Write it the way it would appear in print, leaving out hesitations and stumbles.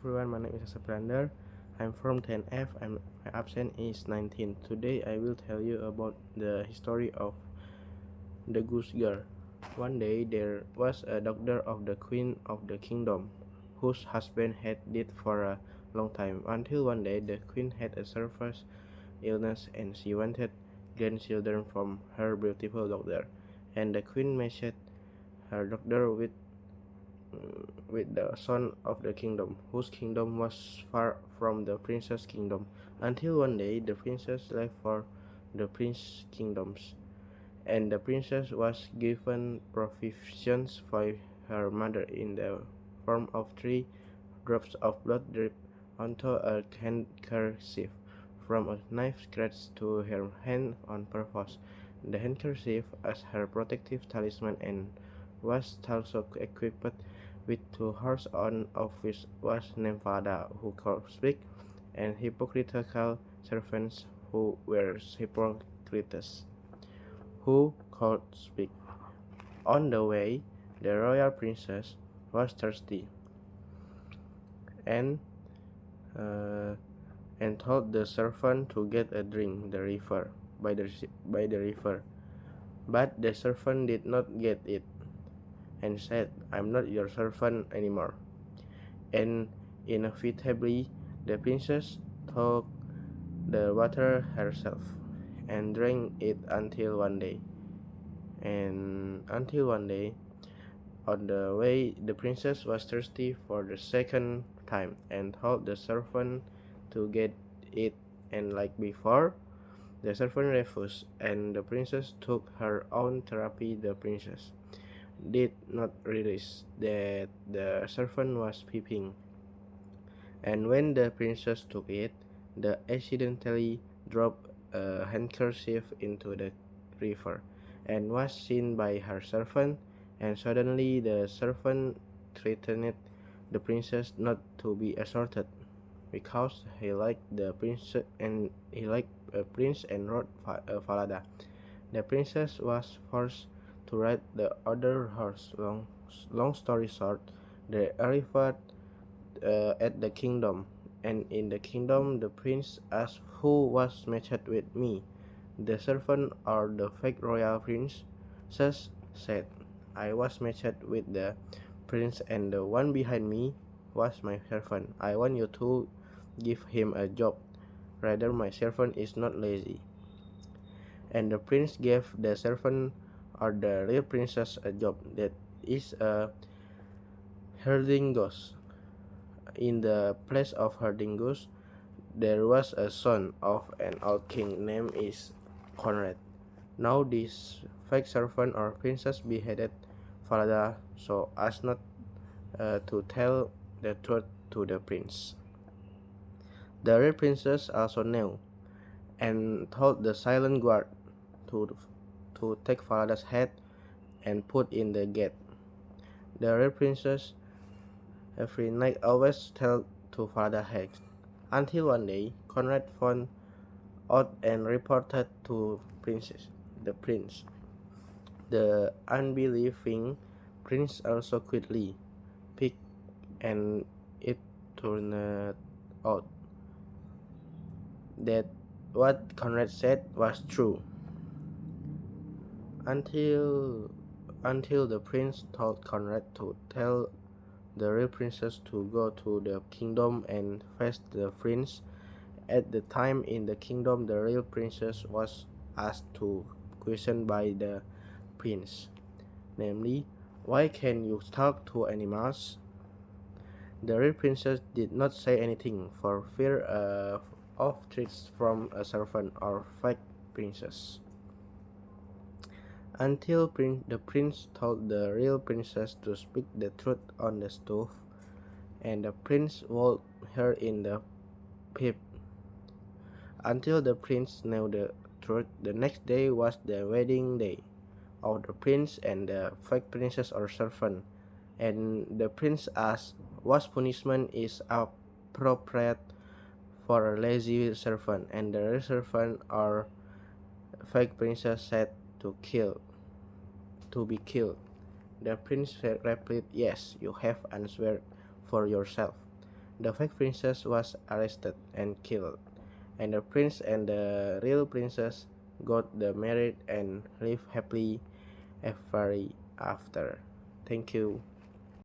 everyone, my name is Philander. I'm from 10F and my absent is 19. Today I will tell you about the history of the Goose Girl. One day there was a doctor of the Queen of the Kingdom whose husband had died for a long time, until one day the Queen had a serious illness and she wanted grandchildren from her beautiful doctor, and the Queen matched her doctor with the son of the kingdom, whose kingdom was far from the princess' kingdom, until one day the princess left for the prince's kingdoms, and the princess was given provisions by her mother in the form of 3 drops of blood drip onto a handkerchief from a knife scratched to her hand on purpose. The handkerchief as her protective talisman and was also equipped with 2 horses, one of which was named Falada, who could speak, and hypocritical servants who were hypocrites, who could speak. On the way, the royal princess was thirsty, and uh, told the servant to get a drink by the river. But the servant did not get it, and said, "I'm not your servant anymore." And inevitably, the princess took the water herself and drank it until one day. On the way, the princess was thirsty for the second time and told the servant to get it. And like before, the servant refused, and the princess took her own therapy. The princess did not realize that the servant was peeping, and when the princess took it, they accidentally dropped a handkerchief into the river, and was seen by her servant. And suddenly the servant threatened the princess not to be assaulted, because he liked the prince and rode Falada. The princess was forced to ride the other horse. Long story short, they arrived at the kingdom, and in the kingdom the prince asked who was matched with me. The servant, or the fake royal princess, said, "I was matched with the prince, and the one behind me was my servant. I want you to give him a job. Rather, my servant is not lazy." And the prince gave the servant, or the real princess, a job, that is a herding goose. In the place of herding goose, there was a son of an old king named is Conrad. Now this fake servant or princess beheaded Falada so as not to tell the truth to the prince. The real princess also knew, and told the silent guard to take Falada's head and put in the gate. The real princess every night always tell to Falada head, until one day Conrad found out and reported to the prince. The unbelieving prince also quickly picked, and it turned out that what Conrad said was true. Until the prince told Conrad to tell the real princess to go to the kingdom and face the prince. At the time in the kingdom, the real princess was asked two questions by the prince, namely, "Why can you talk to animals?" The real princess did not say anything for fear of threats from a servant or fake princess, until the prince told the real princess to speak the truth on the stove, and the prince walled her in the pit. Until the prince knew the truth, the next day was the wedding day of the prince and the fake princess or servant, and the prince asked what punishment is appropriate for a lazy servant, and the real servant or fake princess said to be killed. The prince replied, "Yes, you have answered for yourself. The fake princess was arrested and killed, and the prince and the real princess got married and lived happily ever after. Thank you.